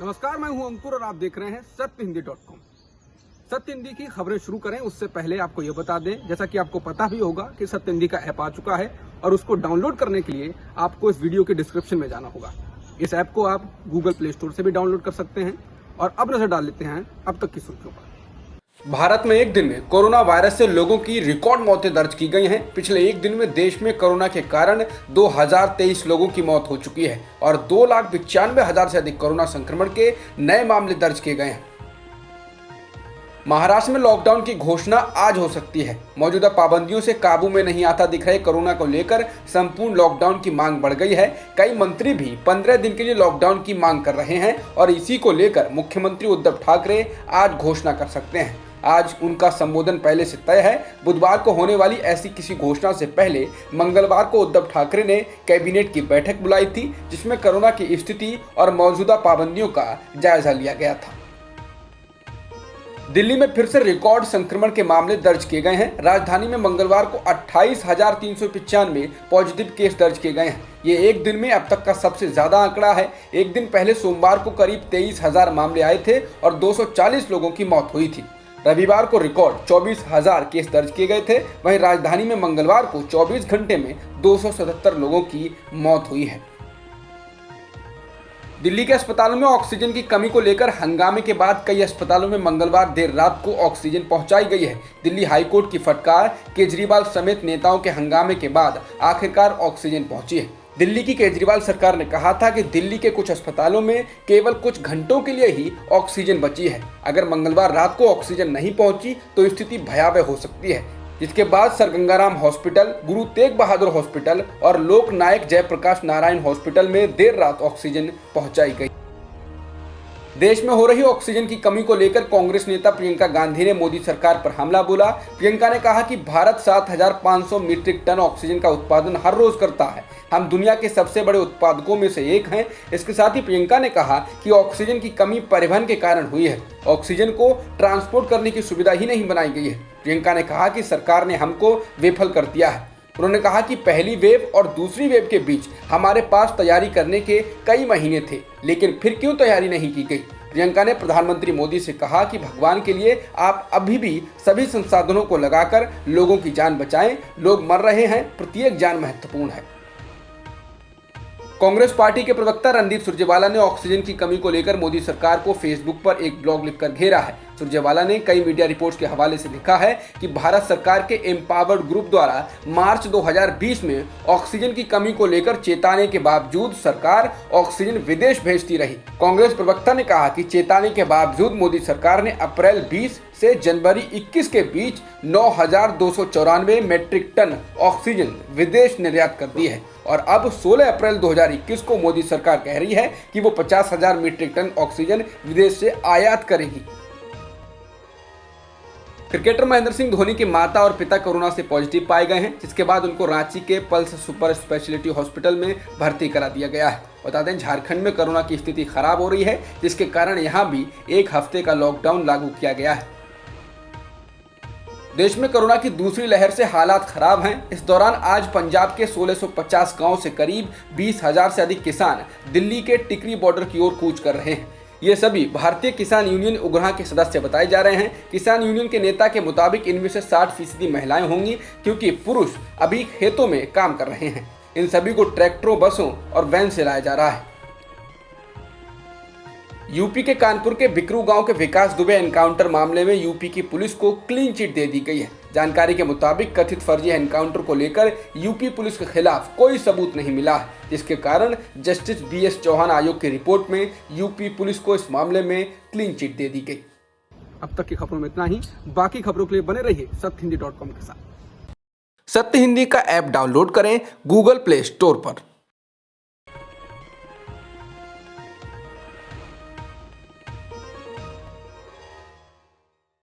नमस्कार, मैं हूं अंकुर और आप देख रहे हैं सत्यहिंदी.com। सत्य हिंदी की खबरें शुरू करें उससे पहले आपको यह बता दें, जैसा कि आपको पता भी होगा कि सत्य हिंदी का ऐप आ चुका है और उसको डाउनलोड करने के लिए आपको इस वीडियो के डिस्क्रिप्शन में जाना होगा। इस ऐप को आप गूगल प्ले स्टोर से भी डाउनलोड कर सकते हैं। और अब नजर डाल लेते हैं अब तक की सुर्खियों पर। भारत में एक दिन में कोरोना वायरस से लोगों की रिकॉर्ड मौतें दर्ज की गई हैं। पिछले एक दिन में देश में कोरोना के कारण 2023 लोगों की मौत हो चुकी है और 2,95,000 से अधिक कोरोना संक्रमण के नए मामले दर्ज किए गए हैं। महाराष्ट्र में लॉकडाउन की घोषणा आज हो सकती है। मौजूदा पाबंदियों से काबू में नहीं आता दिख रहे कोरोना को लेकर संपूर्ण लॉकडाउन की मांग बढ़ गई है। कई मंत्री भी 15 दिन के लिए लॉकडाउन की मांग कर रहे हैं और इसी को लेकर मुख्यमंत्री उद्धव ठाकरे आज घोषणा कर सकते हैं। आज उनका संबोधन पहले से तय है। बुधवार को होने वाली ऐसी किसी घोषणा से पहले मंगलवार को उद्धव ठाकरे ने कैबिनेट की बैठक बुलाई थी, जिसमें कोरोना की स्थिति और मौजूदा पाबंदियों का जायजा लिया गया था। दिल्ली में फिर से रिकॉर्ड संक्रमण के मामले दर्ज किए गए हैं। राजधानी में मंगलवार को 28,395 पॉजिटिव केस दर्ज किए गए हैं। ये एक दिन में अब तक का सबसे ज्यादा आंकड़ा है। एक दिन पहले सोमवार को करीब 23,000 मामले आए थे और 240 लोगों की मौत हुई थी। रविवार को रिकॉर्ड 24,000 केस दर्ज किए गए थे। वहीं राजधानी में मंगलवार को 24 घंटे में 277 लोगों की मौत हुई है। दिल्ली के अस्पतालों में ऑक्सीजन की कमी को लेकर हंगामे के बाद कई अस्पतालों में मंगलवार देर रात को ऑक्सीजन पहुंचाई गई है। दिल्ली हाईकोर्ट की फटकार, केजरीवाल समेत नेताओं के हंगामे के बाद आखिरकार ऑक्सीजन पहुंची है। दिल्ली की केजरीवाल सरकार ने कहा था कि दिल्ली के कुछ अस्पतालों में केवल कुछ घंटों के लिए ही ऑक्सीजन बची है। अगर मंगलवार रात को ऑक्सीजन नहीं पहुंची तो स्थिति भयावह हो सकती है, जिसके बाद sir Gangaram hospital, Guru Tegh Bahadur hospital और लोक नायक जयप्रकाश नारायण हॉस्पिटल में देर रात ऑक्सीजन पहुंचाई गई। देश में हो रही ऑक्सीजन की कमी को लेकर कांग्रेस नेता प्रियंका गांधी ने मोदी सरकार पर हमला बोला। प्रियंका ने कहा कि भारत 7,500 मीट्रिक टन ऑक्सीजन का उत्पादन हर रोज करता है। हम दुनिया के सबसे बड़े उत्पादकों में से एक हैं। इसके साथ ही प्रियंका ने कहा कि ऑक्सीजन की कमी परिवहन के कारण हुई है। ऑक्सीजन को ट्रांसपोर्ट करने की सुविधा ही नहीं बनाई गई है। प्रियंका ने कहा कि सरकार ने हमको विफल कर दिया है। उन्होंने कहा कि पहली वेव और दूसरी वेव के बीच हमारे पास तैयारी करने के कई महीने थे, लेकिन फिर क्यों तैयारी नहीं की गई। प्रियंका ने प्रधानमंत्री मोदी से कहा कि भगवान के लिए आप अभी भी सभी संसाधनों को लगाकर लोगों की जान बचाएं। लोग मर रहे हैं, प्रत्येक जान महत्वपूर्ण है। कांग्रेस पार्टी के प्रवक्ता रणदीप सुरजेवाला ने ऑक्सीजन की कमी को लेकर मोदी सरकार को फेसबुक पर एक ब्लॉग लिखकर घेरा है। सुरजेवाला ने कई मीडिया रिपोर्ट्स के हवाले से लिखा है कि भारत सरकार के एम्पावर्ड ग्रुप द्वारा मार्च 2020 में ऑक्सीजन की कमी को लेकर चेताने के बावजूद सरकार ऑक्सीजन विदेश भेजती रही। कांग्रेस प्रवक्ता ने कहा कि चेताने के बावजूद मोदी सरकार ने अप्रैल 20 से जनवरी 21 के बीच 9,294 मीट्रिक टन ऑक्सीजन विदेश निर्यात कर दी है और अब 16 अप्रैल 2021 को मोदी सरकार कह रही है कि वो 50,000 मीट्रिक टन ऑक्सीजन विदेश से आयात करेगी। क्रिकेटर महेंद्र सिंह धोनी के माता और पिता कोरोना से पॉजिटिव पाए गए हैं, जिसके बाद उनको रांची के पल्स सुपर स्पेशलिटी हॉस्पिटल में भर्ती करा दिया गया है। बता दें, झारखंड में कोरोना की स्थिति खराब हो रही है, जिसके कारण यहां भी एक हफ्ते का लॉकडाउन लागू किया गया है। देश में कोरोना की दूसरी लहर से हालात खराब हैं। इस दौरान आज पंजाब के 1650 गांव से करीब 20,000 से अधिक किसान दिल्ली के टिकरी बॉर्डर की ओर कूच कर रहे हैं। ये सभी भारतीय किसान यूनियन उग्रहा के सदस्य बताए जा रहे हैं। किसान यूनियन के नेता के मुताबिक इनमें से 60% महिलाएं होंगी, क्योंकि पुरुष अभी खेतों में काम कर रहे हैं। इन सभी को ट्रैक्टरों, बसों और वैन से लाया जा रहा है। यूपी के कानपुर के बिकरू गांव के विकास दुबे एनकाउंटर मामले में यूपी की पुलिस को क्लीन चिट दे दी गई है। जानकारी के मुताबिक कथित फर्जी एनकाउंटर को लेकर यूपी पुलिस के खिलाफ कोई सबूत नहीं मिला है, जिसके कारण जस्टिस BS चौहान आयोग की रिपोर्ट में यूपी पुलिस को इस मामले में क्लीन चिट दे दी गई। अब तक की खबरों में इतना ही। बाकी खबरों के लिए बने रहिए सत्यहिंदी.com के साथ। सत्य हिंदी का ऐप डाउनलोड करें गूगल प्ले स्टोर पर।